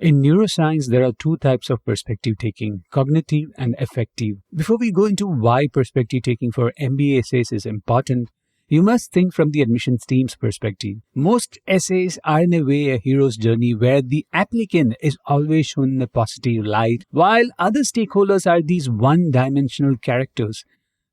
In neuroscience, there are two types of perspective taking, cognitive and affective. Before we go into why perspective taking for MBA essays is important, you must think from the admissions team's perspective. Most essays are in a way a hero's journey where the applicant is always shown in a positive light, while other stakeholders are these one-dimensional characters.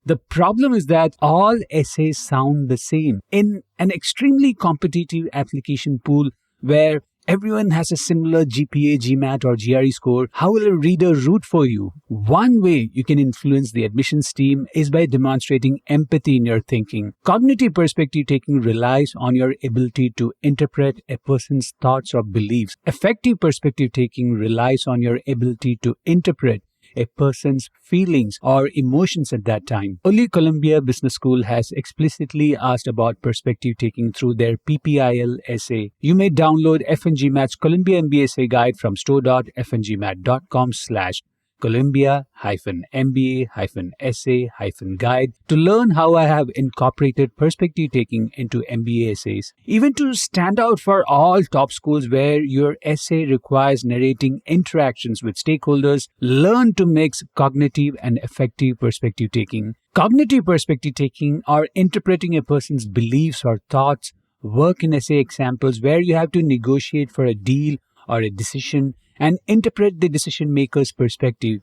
The problem is that all essays sound the same. In an extremely competitive application pool where everyone has a similar GPA, GMAT or GRE score, how will a reader root for you? One way you can influence the admissions team is by demonstrating empathy in your thinking. Cognitive perspective taking relies on your ability to interpret a person's thoughts or beliefs. Affective perspective taking relies on your ability to interpret a person's feelings or emotions at that time. Only Columbia Business School has explicitly asked about perspective taking through their PPIL essay. You may download FNGMAT's Columbia MBA essay guide from store.fngmat.com/Columbia-MBA-essay-guide to learn how I have incorporated perspective taking into MBA essays. Even to stand out for all top schools where your essay requires narrating interactions with stakeholders, learn to mix cognitive and affective perspective taking. Cognitive perspective taking or interpreting a person's beliefs or thoughts work in essay examples where you have to negotiate for a deal or a decision and interpret the decision maker's perspective.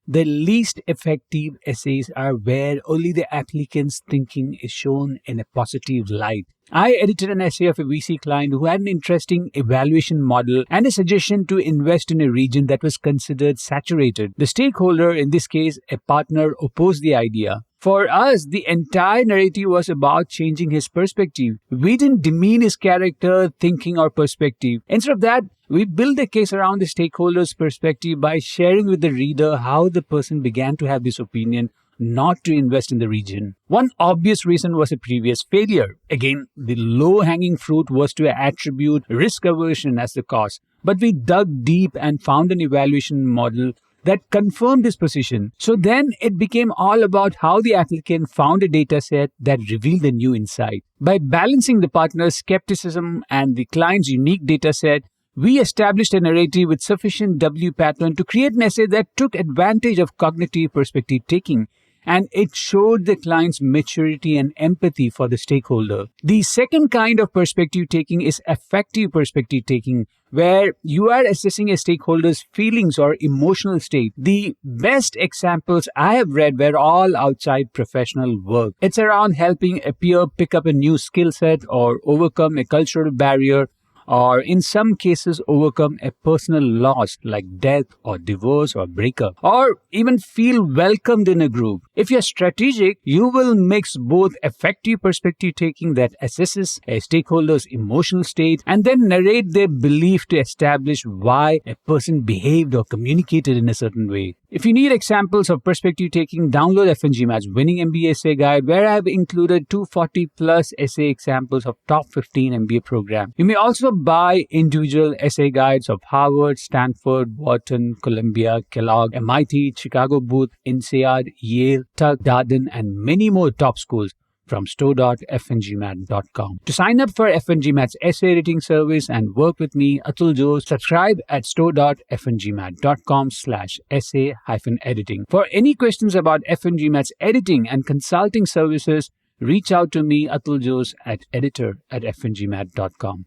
The least effective essays are where only the applicant's thinking is shown in a positive light. I edited an essay of a VC client who had an interesting evaluation model and a suggestion to invest in a region that was considered saturated. The stakeholder, in this case a partner, opposed the idea. For us, the entire narrative was about changing his perspective. We didn't demean his character, thinking, or perspective. Instead of that, we built a case around the stakeholder's perspective by sharing with the reader how the person began to have this opinion not to invest in the region. One obvious reason was a previous failure. Again, the low-hanging fruit was to attribute risk aversion as the cause. But we dug deep and found an evaluation model that confirmed this position. So then it became all about how the applicant found a data set that revealed a new insight. By balancing the partner's skepticism and the client's unique data set, we established a narrative with sufficient W pattern to create an essay that took advantage of cognitive perspective taking, and it showed the client's maturity and empathy for the stakeholder. The second kind of perspective taking is affective perspective taking, where you are assessing a stakeholder's feelings or emotional state. The best examples I have read were all outside professional work. It's around helping a peer pick up a new skill set or overcome a cultural barrier, or in some cases overcome a personal loss like death or divorce or breakup, or even feel welcomed in a group. If you're strategic, you will mix both effective perspective taking that assesses a stakeholder's emotional state and then narrate their belief to establish why a person behaved or communicated in a certain way. If you need examples of perspective taking, download FNGMAT's Winning MBA Essay Guide, where I have included 240 plus essay examples of top 15 MBA programs. You may also buy individual essay guides of Harvard, Stanford, Wharton, Columbia, Kellogg, MIT, Chicago Booth, INSEAD, Yale, Tuck, Darden, and many more top schools from store.fngmat.com. To sign up for FNGMAT's essay editing service and work with me, Atul Jose, subscribe at store.fngmat.com/essay-editing. For any questions about FNGMAT's editing and consulting services, reach out to me, Atul Jose, at editor@fngmat.com.